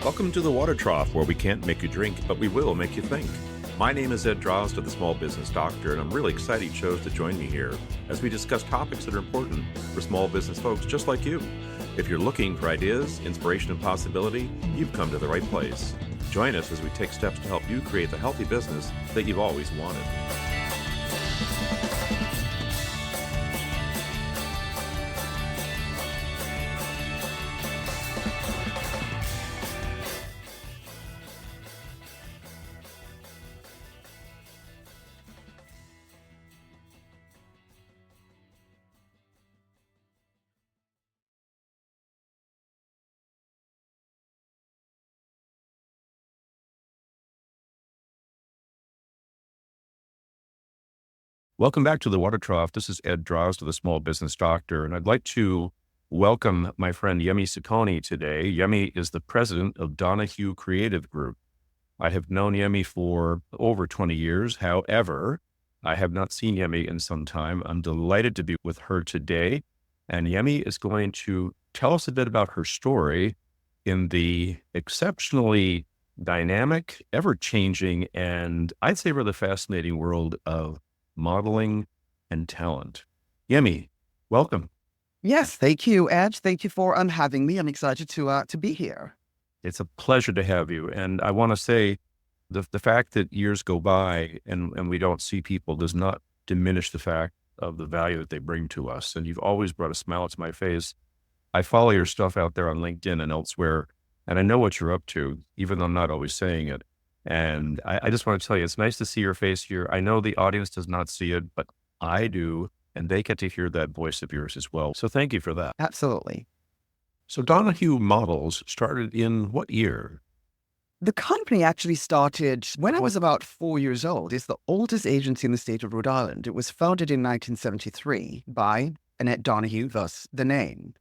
Welcome to the Water Trough, where we can't make you drink, but we will make you think. My name is Ed Drozd of the Small Business Doctor, and I'm really excited you chose to join me here as we discuss topics that are important for small business folks just like you. If you're looking for ideas, inspiration, and possibility, you've come to the right place. Join us as we take steps to help you create the healthy business that you've always wanted. Welcome back to the Water Trough. This is Ed Drozd of the Small Business Doctor, and I'd like to welcome my friend Yemi Sekoni today. Yemi is the president of Donahue Creative Group. I have known Yemi for over 20 years. However, I have not seen Yemi in some time. I'm delighted to be with her today, and Yemi is going to tell us a bit about her story in the exceptionally dynamic, ever-changing, and I'd say rather fascinating world of modeling and talent. Yemi, welcome. Yes, thank you, Ed. Thank you for having me. I'm excited to be here. It's a pleasure to have you. And I want to say the fact that years go by and we don't see people does not diminish the fact of the value that they bring to us. And you've always brought a smile to my face. I follow your stuff out there on LinkedIn and elsewhere, and I know what you're up to, even though I'm not always saying it. And I just want to tell you, it's nice to see your face here. I know the audience does not see it, but I do, and they get to hear that voice of yours as well. So thank you for that. Absolutely. So Donahue Models started in what year? The company actually started when I was about 4 years old. It's the oldest agency in the state of Rhode Island. It was founded in 1973 by Annette Donahue, thus the name.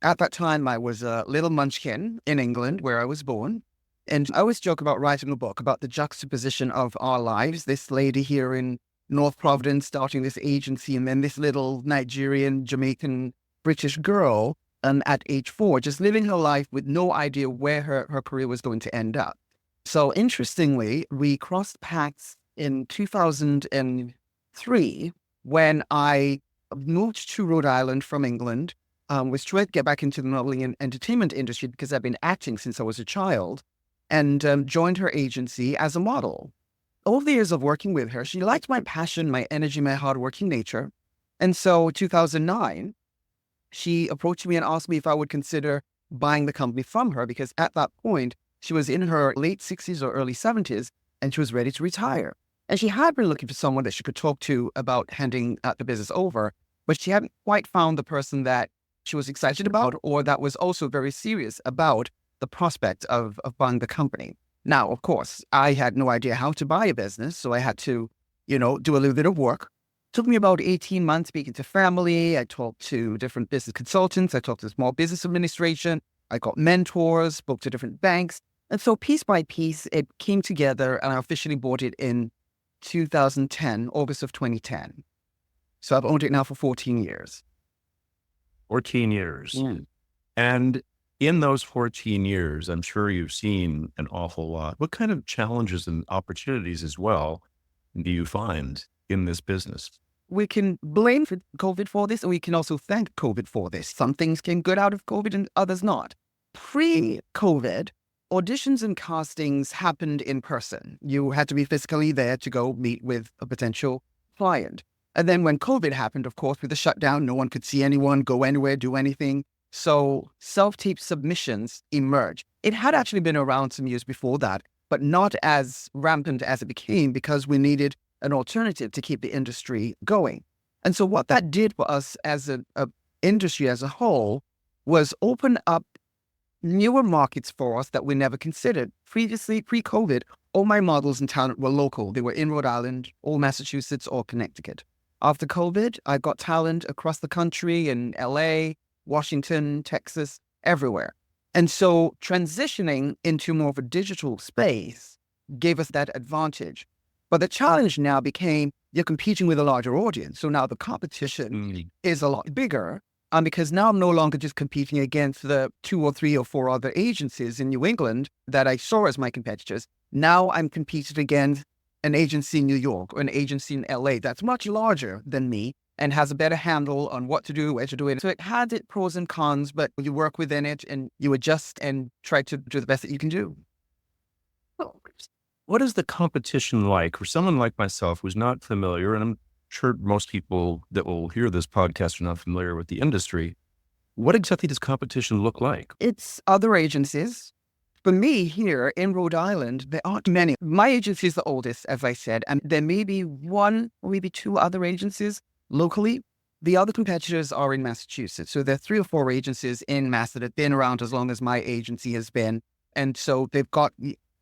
At that time, I was a little munchkin in England, where I was born. And I always joke about writing a book about the juxtaposition of our lives. This lady here in North Providence starting this agency, and then this little Nigerian, Jamaican, British girl at age 4, just living her life with no idea where her career was going to end up. So interestingly, we crossed paths in 2003 when I moved to Rhode Island from England, was trying to get back into the modeling and entertainment industry because I've been acting since I was a child, and joined her agency as a model. Over the years of working with her, she liked my passion, my energy, my hardworking nature. And so 2009, she approached me and asked me if I would consider buying the company from her, because at that point, she was in her late 60s or early 70s, and she was ready to retire. And she had been looking for someone that she could talk to about handing the business over, but she hadn't quite found the person that she was excited about, or that was also very serious about the prospect of buying the company. Now, of course, I had no idea how to buy a business, so I had to, do a little bit of work. It took me about 18 months speaking to family. I talked to different business consultants. I talked to Small Business Administration. I got mentors, spoke to different banks. And so piece by piece, it came together, and I officially bought it in 2010, August of 2010. So I've owned it now for 14 years. 14 years. And in those 14 years, I'm sure you've seen an awful lot. What kind of challenges and opportunities as well do you find in this business? We can blame COVID for this, and we can also thank COVID for this. Some things came good out of COVID and others not. Pre-COVID, auditions and castings happened in person. You had to be physically there to go meet with a potential client. And then when COVID happened, of course, with the shutdown, no one could see anyone, go anywhere, do anything. So self-tape submissions emerged. It had actually been around some years before that, but not as rampant as it became, because we needed an alternative to keep the industry going. And so what that did for us as an industry as a whole was open up newer markets for us that we never considered. Previously, pre-COVID, all my models and talent were local. They were in Rhode Island, or Massachusetts, or Connecticut. After COVID, I got talent across the country in LA, Washington, Texas, everywhere. And so transitioning into more of a digital space gave us that advantage. But the challenge now became you're competing with a larger audience. So now the competition is a lot bigger. Because now I'm no longer just competing against the 2 or 3 or 4 other agencies in New England that I saw as my competitors. Now I'm competing against an agency in New York or an agency in LA that's much larger than me and has a better handle on what to do, where to do it. So it had its pros and cons, but you work within it and you adjust and try to do the best that you can do. Well, what is the competition like for someone like myself who's not familiar? And I'm sure most people that will hear this podcast are not familiar with the industry. What exactly does competition look like? It's other agencies. For me here in Rhode Island, there aren't many. My agency is the oldest, as I said, and there may be 1 or maybe 2 other agencies locally. The other competitors are in Massachusetts. So there are 3 or 4 agencies in Mass that have been around as long as my agency has been. And so they've got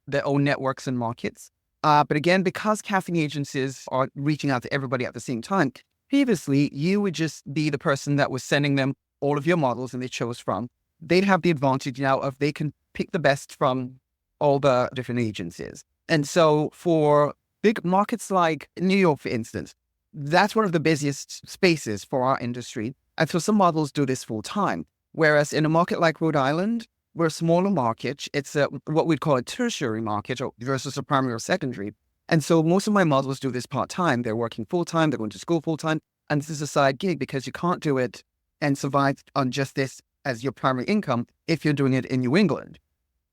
their own networks and markets. But again, because casting agencies are reaching out to everybody at the same time, previously you would just be the person that was sending them all of your models and they chose from. They'd have the advantage now of they can pick the best from all the different agencies. And so for big markets like New York, for instance, that's one of the busiest spaces for our industry. And so some models do this full time. Whereas in a market like Rhode Island, we're a smaller market. It's what we'd call a tertiary market versus a primary or secondary. And so most of my models do this part-time. They're working full-time. They're going to school full-time. And this is a side gig because you can't do it and survive on just this as your primary income if you're doing it in New England.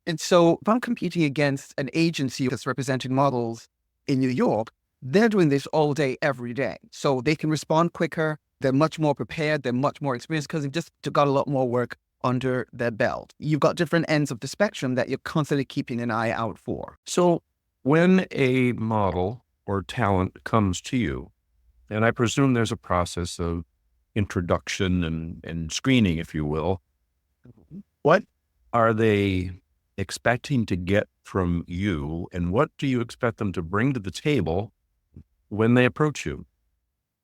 And so if I'm competing against an agency that's representing models in New York, they're doing this all day, every day. So they can respond quicker. They're much more prepared. They're much more experienced because they've just got a lot more work under their belt. You've got different ends of the spectrum that you're constantly keeping an eye out for. So when a model or talent comes to you, and I presume there's a process of introduction and screening, if you will, what are they expecting to get from you, and what do you expect them to bring to the table when they approach you?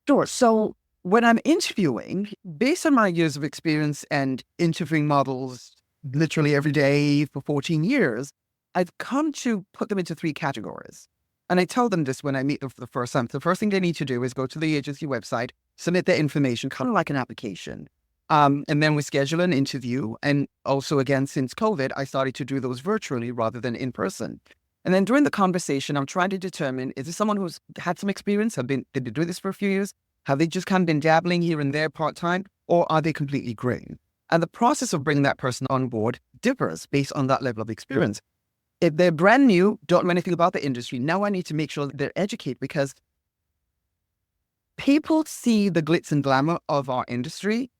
Sure. So when I'm interviewing, based on my years of experience and interviewing models literally every day for 14 years, I've come to put them into 3 categories. And I tell them this when I meet them for the first time. The first thing they need to do is go to the agency website, submit their information, kind of like an application. And then we schedule an interview. And also, again, since COVID, I started to do those virtually rather than in person. And then during the conversation, I'm trying to determine, is this someone who's had some experience? Did they do this for a few years? Have they just kind of been dabbling here and there part-time, or are they completely green? And the process of bringing that person on board differs based on that level of experience. If they're brand new, don't know anything about the industry, now I need to make sure that they're educated because people see the glitz and glamour of our industry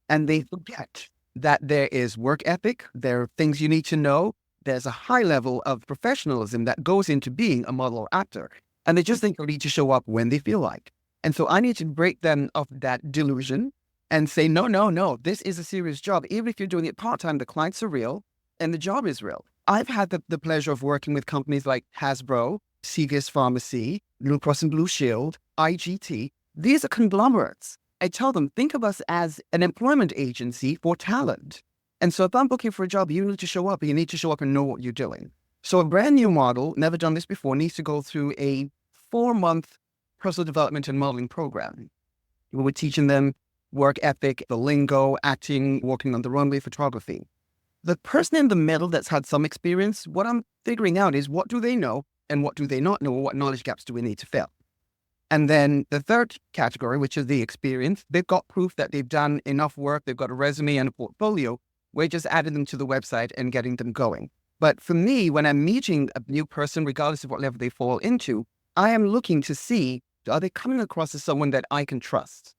and they forget that there is work ethic, there are things you need to know, there's a high level of professionalism that goes into being a model or actor. And they just think they need to show up when they feel like. And so I need to break them of that delusion and say, no, this is a serious job. Even if you're doing it part-time, the clients are real and the job is real. I've had the pleasure of working with companies like Hasbro, CVS Pharmacy, Blue Cross and Blue Shield, IGT. These are conglomerates. I tell them, think of us as an employment agency for talent. And so if I'm looking for a job, you need to show up. You need to show up and know what you're doing. So a brand new model, never done this before, needs to go through a 4-month personal development and modeling program. We're teaching them work ethic, the lingo, acting, walking on the runway, photography. The person in the middle that's had some experience, what I'm figuring out is what do they know and what do they not know, or what knowledge gaps do we need to fill? And then the third category, which is the experience, they've got proof that they've done enough work, they've got a resume and a portfolio. We're just adding them to the website and getting them going. But for me, when I'm meeting a new person, regardless of what level they fall into, I am looking to see, are they coming across as someone that I can trust?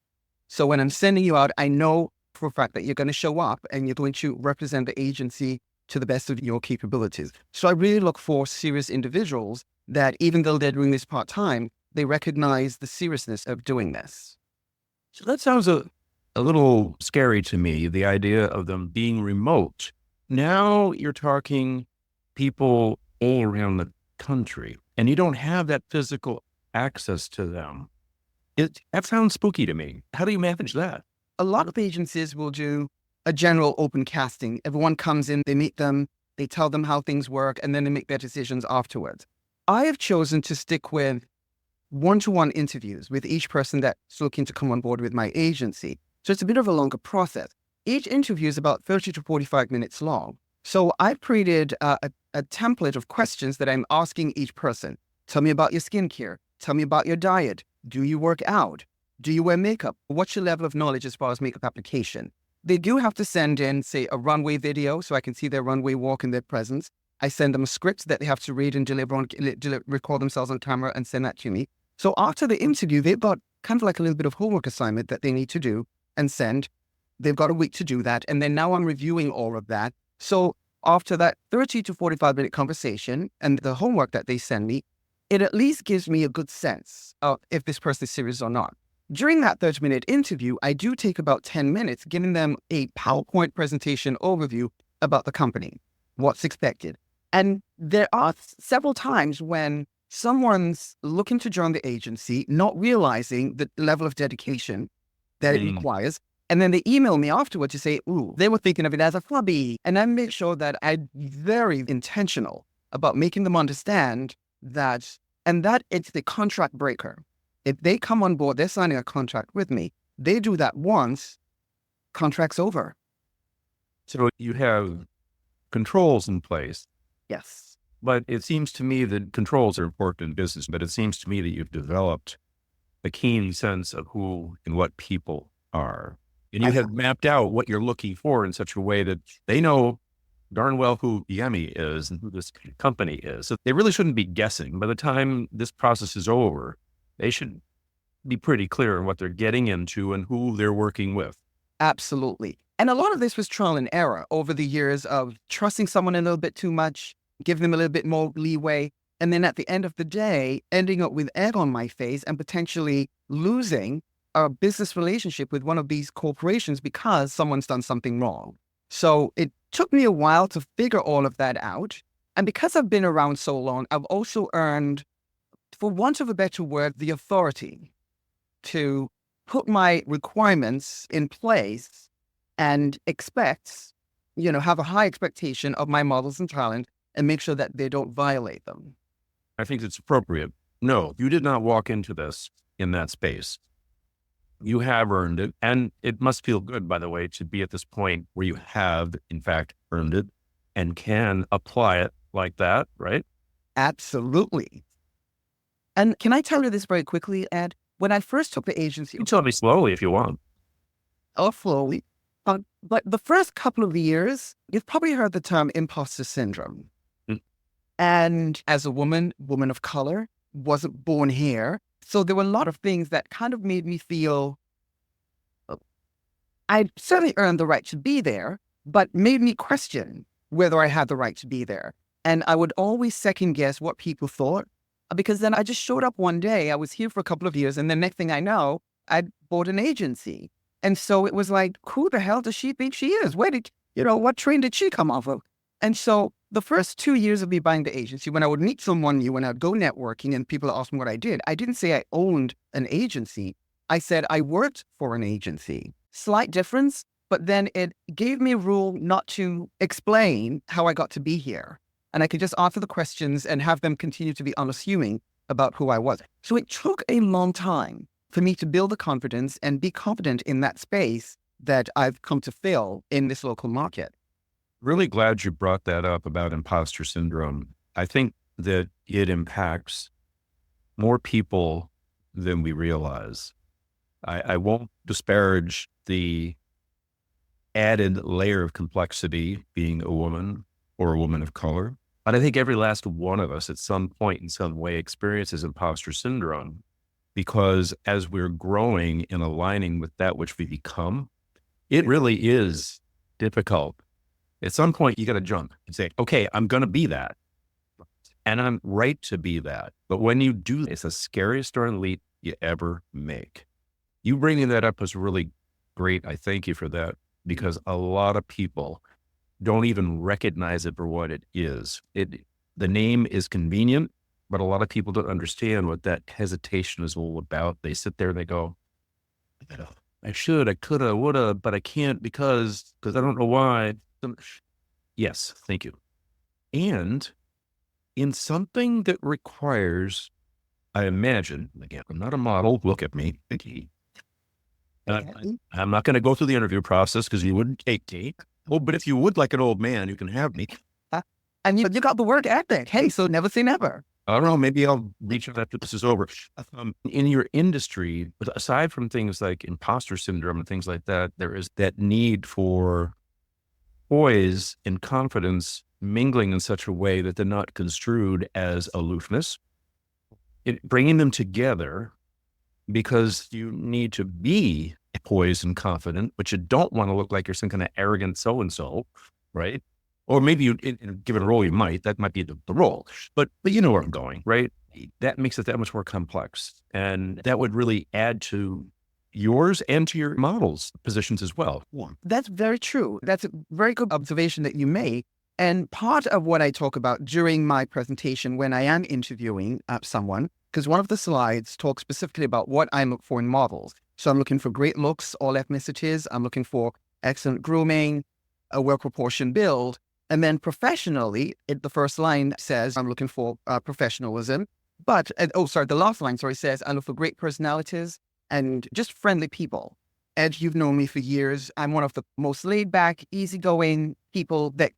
So when I'm sending you out, I know for a fact that you're going to show up and you're going to represent the agency to the best of your capabilities. So I really look for serious individuals that even though they're doing this part-time, they recognize the seriousness of doing this. So that sounds a little scary to me, the idea of them being remote. Now you're talking people all around the country and you don't have that physical access to them. That sounds spooky to me. How do you manage that? A lot of agencies will do a general open casting. Everyone comes in, they meet them, they tell them how things work, and then they make their decisions afterwards. I have chosen to stick with one-to-one interviews with each person that's looking to come on board with my agency. So it's a bit of a longer process. Each interview is about 30 to 45 minutes long. So I've created a template of questions that I'm asking each person. Tell me about your skincare. Tell me about your diet. Do you work out? Do you wear makeup? What's your level of knowledge as far as makeup application? They do have to send in, say, a runway video so I can see their runway walk and their presence. I send them a script that they have to read and record themselves on camera and send that to me. So after the interview, they've got kind of like a little bit of homework assignment that they need to do and send. They've got a week to do that. And then now I'm reviewing all of that. So after that 30 to 45-minute conversation and the homework that they send me, it at least gives me a good sense of if this person is serious or not. During that 30-minute interview, I do take about 10 minutes giving them a PowerPoint presentation overview about the company, what's expected. And there are several times when someone's looking to join the agency, not realizing the level of dedication that it requires. And then they email me afterward to say, ooh, they were thinking of it as a hobby. And I make sure that I'm very intentional about making them understand that, and that it's the contract breaker. If they come on board, they're signing a contract with me. They do that once, contract's over. So you have controls in place. Yes. But it seems to me that controls are important in business, but it seems to me that you've developed a keen sense of who and what people are. And you have mapped out what you're looking for in such a way that they know darn well who Yemi is and who this company is. So they really shouldn't be guessing. By the time this process is over, they should be pretty clear on what they're getting into and who they're working with. Absolutely. And a lot of this was trial and error over the years of trusting someone a little bit too much, giving them a little bit more leeway. And then at the end of the day, ending up with egg on my face and potentially losing a business relationship with one of these corporations because someone's done something wrong. So it took me a while to figure all of that out. And because I've been around so long, I've also earned, for want of a better word, the authority to put my requirements in place and have a high expectation of my models and talent and make sure that they don't violate them. I think it's appropriate. No, you did not walk into this in that space. You have earned it. And it must feel good, by the way, to be at this point where you have, in fact, earned it and can apply it like that, right? Absolutely. And can I tell you this very quickly, Ed? When I first took the agency... You can tell me slowly if you want. Or slowly. But the first couple of years, you've probably heard the term imposter syndrome. And as a woman of color, wasn't born here. So there were a lot of things that kind of made me feel I certainly earned the right to be there, but made me question whether I had the right to be there. And I would always second guess what people thought, because then I just showed up one day. I was here for a couple of years, and the next thing I know, I'd bought an agency. And so it was like, who the hell does she think she is? What train did she come off of? And so the first 2 years of me buying the agency, when I would meet someone new, when I'd go networking and people asked me what I did, I didn't say I owned an agency. I said I worked for an agency. Slight difference, but then it gave me a rule not to explain how I got to be here. And I could just answer the questions and have them continue to be unassuming about who I was. So it took a long time for me to build the confidence and be confident in that space that I've come to fill in this local market. Really glad you brought that up about imposter syndrome. I think that it impacts more people than we realize. I won't disparage the added layer of complexity being a woman or a woman of color, but I think every last one of us at some point in some way experiences imposter syndrome, because as we're growing and aligning with that which we become, it really is difficult. At some point, you got to jump and say, okay, I'm going to be that. And I'm right to be that. But when you do, it's the scariest darn leap you ever make. You bringing that up was really great. I thank you for that, because a lot of people don't even recognize it for what it is. The name is convenient, but a lot of people don't understand what that hesitation is all about. They sit there and they go, I should, I coulda, woulda, but I can't because I don't know why. Yes, thank you. And in something that requires, I imagine, again, I'm not a model, look at me, I'm not going to go through the interview process because you wouldn't take me. Oh, but if you would like an old man, you can have me. And you got the work ethic. Hey, so never say never. I don't know. Maybe I'll reach out after this is over. In your industry, but aside from things like imposter syndrome and things like that, there is that need for poise and confidence mingling in such a way that they're not construed as aloofness. Bringing them together because you need to be poised and confident, but you don't want to look like you're some kind of arrogant so-and-so, right? Or maybe you, in a given role, you might, that might be the role, but you know where I'm going, right? That makes it that much more complex. And that would really add to yours and to your models' positions as well. That's very true. That's a very good observation that you make. And part of what I talk about during my presentation when I am interviewing someone, because one of the slides talks specifically about what I look for in models. So I'm looking for great looks, all ethnicities. I'm looking for excellent grooming, a well-proportioned build. And then professionally, the first line says, I'm looking for professionalism. But, the last line, says, I look for great personalities and just friendly people. Ed, you've known me for years. I'm one of the most laid back, easygoing people that,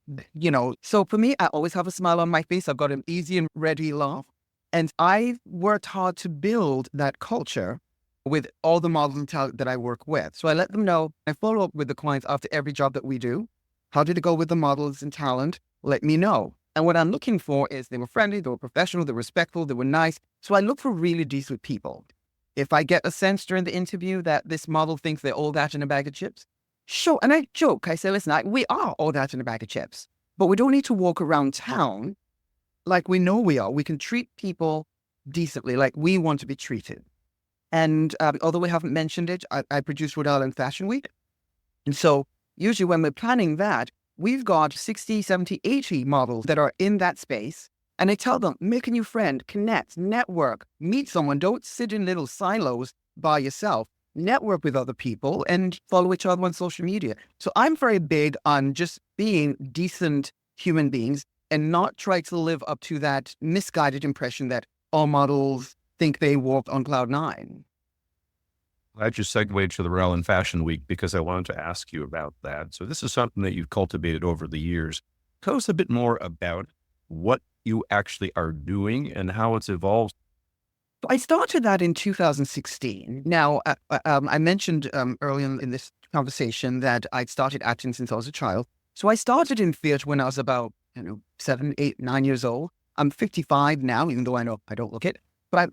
So for me, I always have a smile on my face. I've got an easy and ready laugh. And I've worked hard to build that culture with all the models and talent that I work with. So I let them know. I follow up with the clients after every job that we do. How did it go with the models and talent? Let me know. And what I'm looking for is they were friendly, they were professional, they were respectful, they were nice. So I look for really decent people. If I get a sense during the interview that this model thinks they're all that in a bag of chips, sure. And I joke, I say, listen, we are all that in a bag of chips, but we don't need to walk around town like we know we are. We can treat people decently, like we want to be treated. And although we haven't mentioned it, I produce Rhode Island Fashion Week. And so usually when we're planning that, we've got 60, 70, 80 models that are in that space. And I tell them, make a new friend, connect, network, meet someone. Don't sit in little silos by yourself. Network with other people and follow each other on social media. So I'm very big on just being decent human beings and not try to live up to that misguided impression that all models think they walk on cloud nine. I just segued to the Rhode Island Fashion Week because I wanted to ask you about that. So this is something that you've cultivated over the years. Tell us a bit more about what you actually are doing and how it's evolved. I started that in 2016. Now, I mentioned earlier in this conversation that I'd started acting since I was a child. So I started in theater when I was about 7, 8, 9 years old. I'm 55 now, even though I know I don't look it. But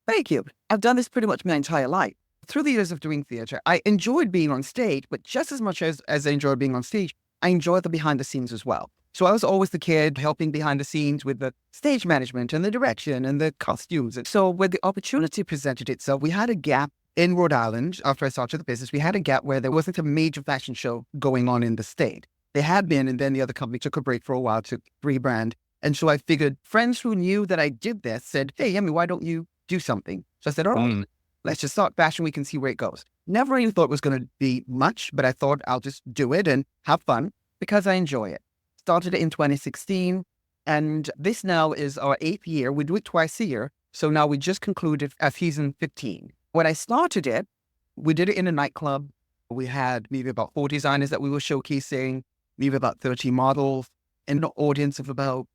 thank you. I've done this pretty much my entire life. Through the years of doing theater, I enjoyed being on stage, but just as much as I enjoyed being on stage, I enjoyed the behind the scenes as well. So I was always the kid helping behind the scenes with the stage management and the direction and the costumes. And so when the opportunity presented itself, we had a gap in Rhode Island. After I started the business, we had a gap where there wasn't a major fashion show going on in the state. There had been, and then the other company took a break for a while to rebrand. And so I figured friends who knew that I did this said, hey, Yemi, why don't you do something? So I said, all right, let's just start Fashion Week and see where it goes. Never really thought it was going to be much, but I thought I'll just do it and have fun because I enjoy it. Started it in 2016, and this now is our 8th year. We do it twice a year. So now we just concluded season 15. When I started it, we did it in a nightclub. We had maybe about 4 designers that we were showcasing, maybe about 30 models, and an audience of about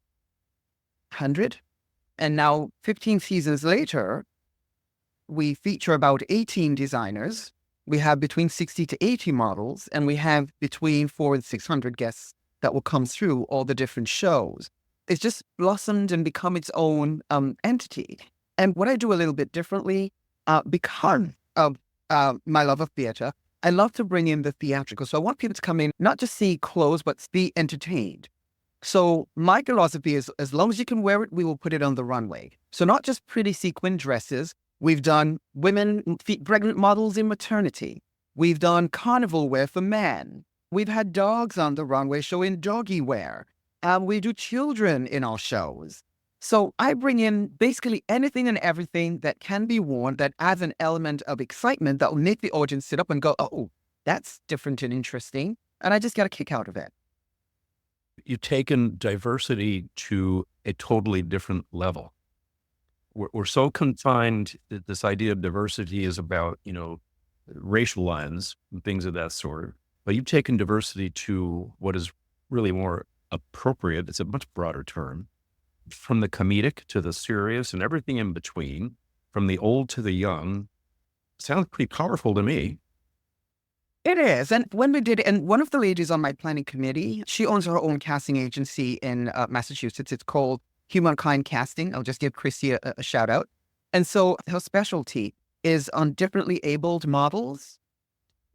100. And now 15 seasons later, we feature about 18 designers. We have between 60 to 80 models, and we have between 400 and 600 guests that will come through all the different shows. It's just blossomed and become its own entity. And what I do a little bit differently, because of my love of theater, I love to bring in the theatrical. So I want people to come in, not just see clothes, but be entertained. So my philosophy is, as long as you can wear it, we will put it on the runway. So not just pretty sequin dresses. We've done pregnant models in maternity. We've done carnival wear for men. We've had dogs on the runway showing doggy wear. We do children in our shows. So I bring in basically anything and everything that can be worn that adds an element of excitement that will make the audience sit up and go, oh, that's different and interesting. And I just get a kick out of it. You've taken diversity to a totally different level. we're so confined that this idea of diversity is about, racial lines and things of that sort. But you've taken diversity to what is really more appropriate. It's a much broader term, from the comedic to the serious and everything in between, from the old to the young. Sounds pretty powerful to me. It is. And when we did it, and one of the ladies on my planning committee, she owns her own casting agency in Massachusetts. It's called Humankind Casting. I'll just give Chrissy a shout out. And so her specialty is on differently abled models.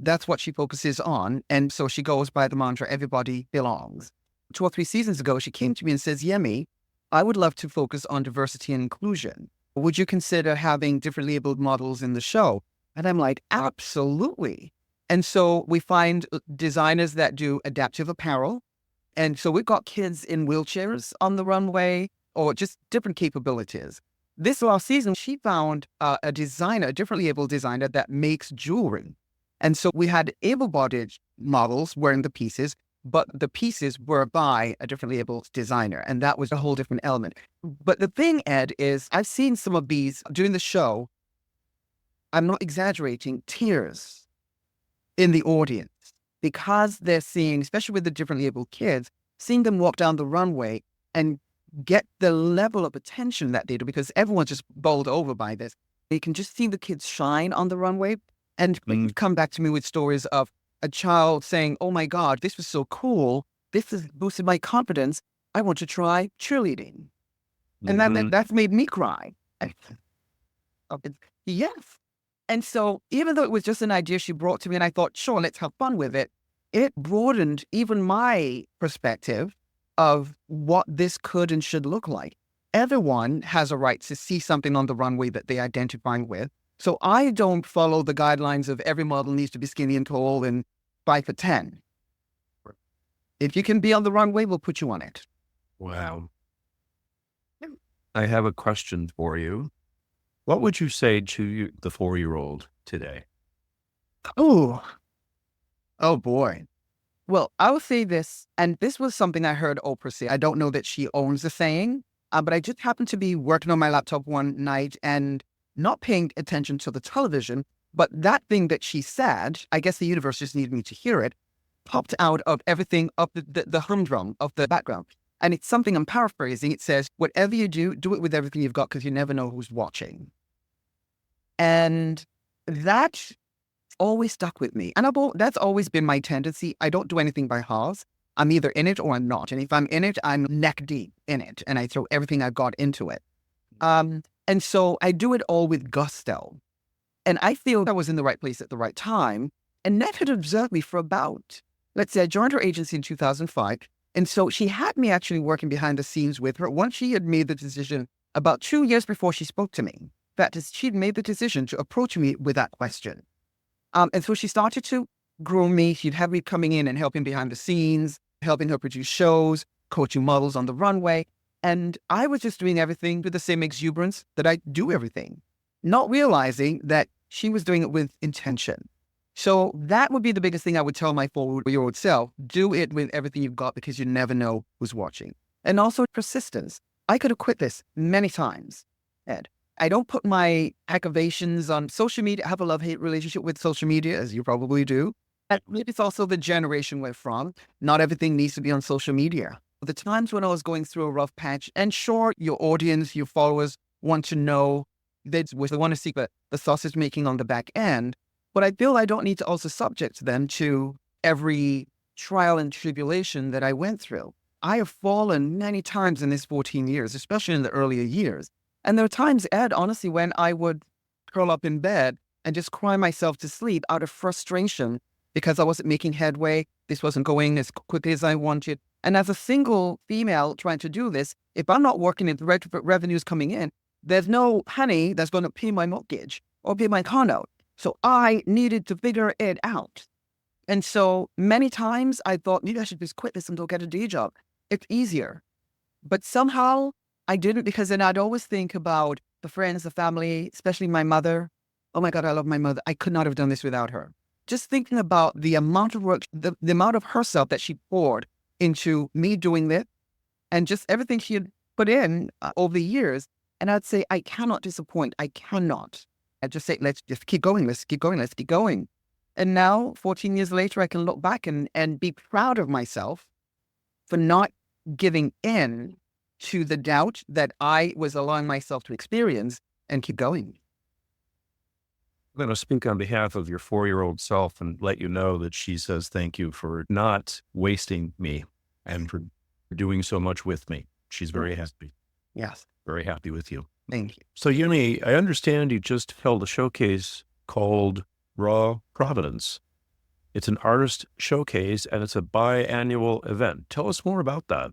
That's what she focuses on. And so she goes by the mantra, everybody belongs. 2 or 3 seasons ago, she came to me and says, Yemi, I would love to focus on diversity and inclusion. Would you consider having differently abled models in the show? And I'm like, absolutely. And so we find designers that do adaptive apparel. And so we've got kids in wheelchairs on the runway or just different capabilities. This last season, she found a designer, a differently able designer that makes jewelry. And so we had able-bodied models wearing the pieces, but the pieces were by a differently able designer. And that was a whole different element. But the thing, Ed, is I've seen some of these during the show. I'm not exaggerating, tears in the audience because they're seeing, especially with the differently able kids, seeing them walk down the runway and get the level of attention that they do, because everyone's just bowled over by this. You can just see the kids shine on the runway and come back to me with stories of a child saying, oh my God, this was so cool. This has boosted my confidence. I want to try cheerleading. And that's made me cry. Yes. And so even though it was just an idea she brought to me and I thought, sure, let's have fun with it, it broadened even my perspective of what this could and should look like. Everyone has a right to see something on the runway that they identify with. So I don't follow the guidelines of every model needs to be skinny and tall and 5'10". If you can be on the runway, we'll put you on it. Wow. I have a question for you. What would you say to the 4-year-old today? Oh boy. Well, I will say this, and this was something I heard Oprah say. I don't know that she owns the saying, but I just happened to be working on my laptop one night and not paying attention to the television, but that thing that she said, I guess the universe just needed me to hear it, popped out of everything, of the humdrum of the background. And it's something I'm paraphrasing. It says, whatever you do, do it with everything you've got because you never know who's watching. And that always stuck with me. And that's always been my tendency. I don't do anything by halves. I'm either in it or I'm not. And if I'm in it, I'm neck deep in it. And I throw everything I've got into it. And so I do it all with gusto. And I feel I was in the right place at the right time. And Ned had observed me for about, let's say I joined her agency in 2005. And so she had me actually working behind the scenes with her once she had made the decision about 2 years before she spoke to me. That is, she'd made the decision to approach me with that question. And so she started to groom me. She'd have me coming in and helping behind the scenes, helping her produce shows, coaching models on the runway. And I was just doing everything with the same exuberance that I do everything, not realizing that she was doing it with intention. So that would be the biggest thing I would tell my 4-year-old self. Do it with everything you've got because you never know who's watching. And also persistence. I could have quit this many times, Ed. I don't put my activations on social media. I have a love-hate relationship with social media, as you probably do. And maybe it's also the generation we're from. Not everything needs to be on social media. The times when I was going through a rough patch, and sure, your audience, your followers want to know, they want to see the sausage making on the back end. But I feel I don't need to also subject them to every trial and tribulation that I went through. I have fallen many times in these 14 years, especially in the earlier years. And there are times, Ed, honestly, when I would curl up in bed and just cry myself to sleep out of frustration because I wasn't making headway. This wasn't going as quickly as I wanted. And as a single female trying to do this, if I'm not working and the revenues coming in, there's no honey that's going to pay my mortgage or pay my car note. So I needed to figure it out. And so many times I thought, maybe I should just quit this and go get a day job. It's easier. But somehow I didn't, because then I'd always think about the friends, the family, especially my mother. Oh my God, I love my mother. I could not have done this without her. Just thinking about the amount of work, the amount of herself that she poured into me doing this and just everything she had put in over the years. And I'd say, I cannot disappoint. I cannot. I'd just say, let's just keep going. Let's keep going. Let's keep going. And now, 14 years later, I can look back and be proud of myself for not giving in to the doubt that I was allowing myself to experience and keep going. I'm going to speak on behalf of your 4-year-old self and let you know that she says thank you for not wasting me and for doing so much with me. She's very happy. Yes. Very happy with you. Thank you. So, Yemi, I understand you just held a showcase called Raw Providence. It's an artist showcase and it's a biannual event. Tell us more about that.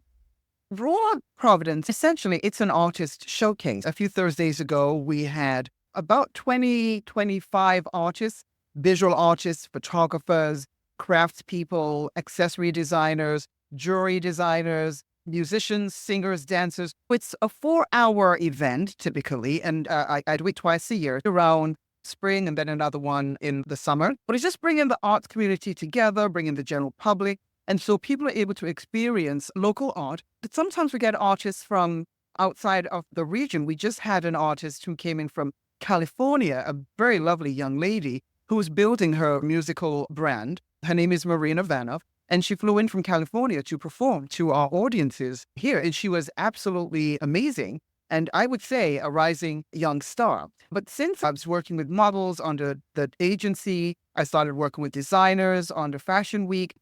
Raw Providence, essentially, it's an artist showcase. A few Thursdays ago, we had about 25 artists, visual artists, photographers, craftspeople, accessory designers, jewelry designers, musicians, singers, dancers. It's a 4-hour event typically, and I do it twice a year around spring and then another one in the summer. But it's just bringing the arts community together, bringing the general public. And so people are able to experience local art. But sometimes we get artists from outside of the region. We just had an artist who came in from California, a very lovely young lady who was building her musical brand. Her name is Marina Vanov. And she flew in from California to perform to our audiences here. And she was absolutely amazing. And I would say a rising young star. But since I was working with models under the agency, I started working with designers under Fashion Week.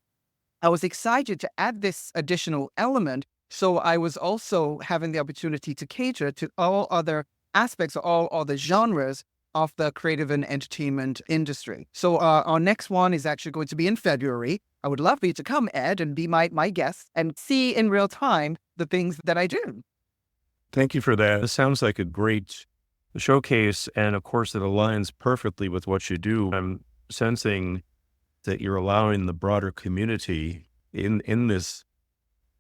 I was excited to add this additional element. So I was also having the opportunity to cater to all other aspects or all other genres of the creative and entertainment industry. So our next one is actually going to be in February. I would love for you to come, Ed, and be my guest and see in real time the things that I do. Thank you for that. It sounds like a great showcase. And of course, it aligns perfectly with what you do. I'm sensing that you're allowing the broader community in this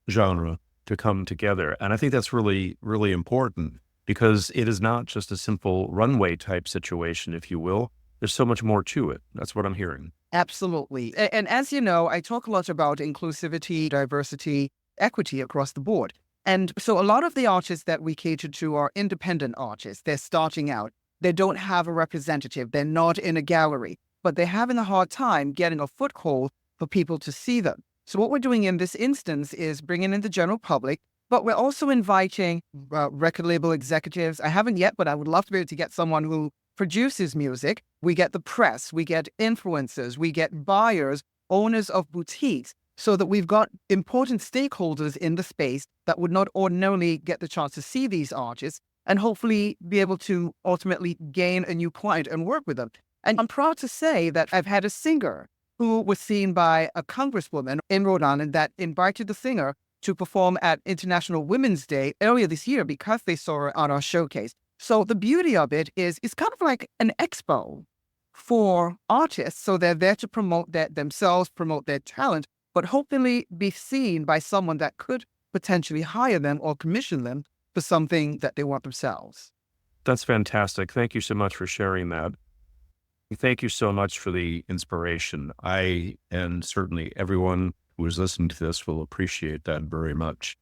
genre to come together. And I think that's really, really important because it is not just a simple runway type situation, if you will. There's so much more to it. That's what I'm hearing. Absolutely. And as you know, I talk a lot about inclusivity, diversity, equity across the board. And so a lot of the artists that we cater to are independent artists. They're starting out. They don't have a representative. They're not in a gallery, but they're having a hard time getting a foothold for people to see them. So what we're doing in this instance is bringing in the general public, but we're also inviting record label executives. I haven't yet, but I would love to be able to get someone who produces music. We get the press, we get influencers, we get buyers, owners of boutiques, so that we've got important stakeholders in the space that would not ordinarily get the chance to see these artists and hopefully be able to ultimately gain a new client and work with them. And I'm proud to say that I've had a singer who was seen by a congresswoman in Rhode Island that invited the singer to perform at International Women's Day earlier this year because they saw her on our showcase. So the beauty of it is it's kind of like an expo for artists. So they're there to promote themselves, promote their talent, but hopefully be seen by someone that could potentially hire them or commission them for something that they want themselves. That's fantastic. Thank you so much for sharing that. Thank you so much for the inspiration. I, and certainly everyone who is listening to this will appreciate that very much.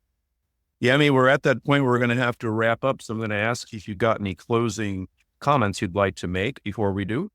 Yemi, we're at that point where we're going to have to wrap up. So I'm going to ask if you've got any closing comments you'd like to make before we do.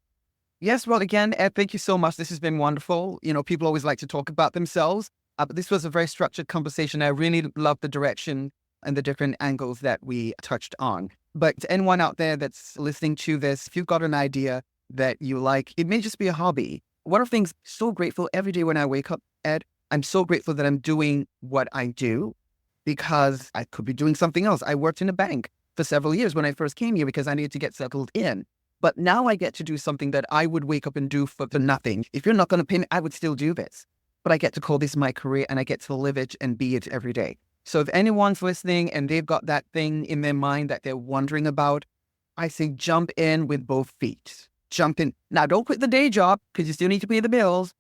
Yes, well, again, Ed, thank you so much. This has been wonderful. You know, people always like to talk about themselves, but this was a very structured conversation. I really love the direction and the different angles that we touched on. But to anyone out there that's listening to this, if you've got an idea that you like, it may just be a hobby. One of the things, so grateful every day when I wake up, Ed, I'm so grateful that I'm doing what I do because I could be doing something else. I worked in a bank for several years when I first came here because I needed to get settled in. But now I get to do something that I would wake up and do for nothing. If you're not going to pay me, I would still do this. But I get to call this my career and I get to live it and be it every day. So if anyone's listening and they've got that thing in their mind that they're wondering about, I say jump in with both feet. Jump in. Now, don't quit the day job because you still need to pay the bills,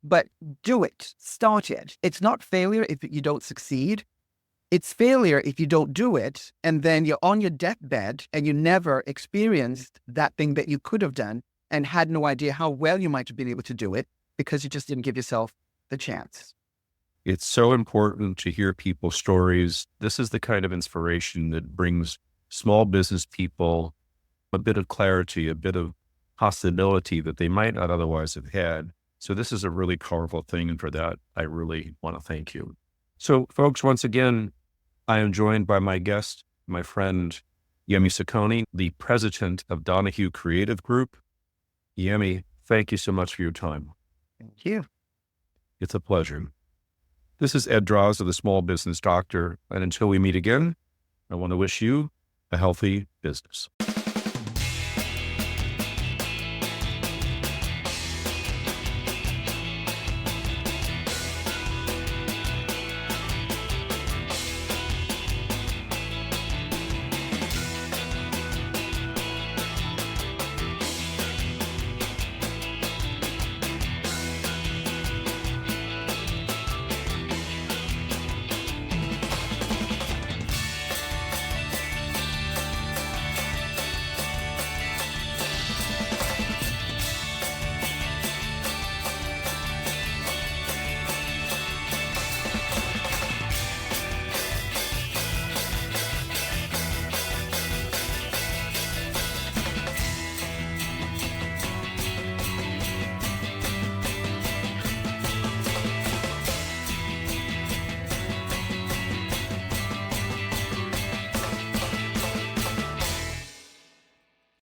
but do it. Start it. It's not failure if you don't succeed. It's failure if you don't do it, and then you're on your deathbed and you never experienced that thing that you could have done and had no idea how well you might have been able to do it because you just didn't give yourself the chance. It's so important to hear people's stories. This is the kind of inspiration that brings small business people a bit of clarity, a bit of possibility that they might not otherwise have had. So this is a really powerful thing. And for that, I really want to thank you. So folks, once again, I am joined by my guest, my friend, Yemi Sekoni, the president of Donahue Creative Group. Yemi, thank you so much for your time. Thank you. It's a pleasure. This is Ed Draws of the Small Business Doctor. And until we meet again, I want to wish you a healthy business.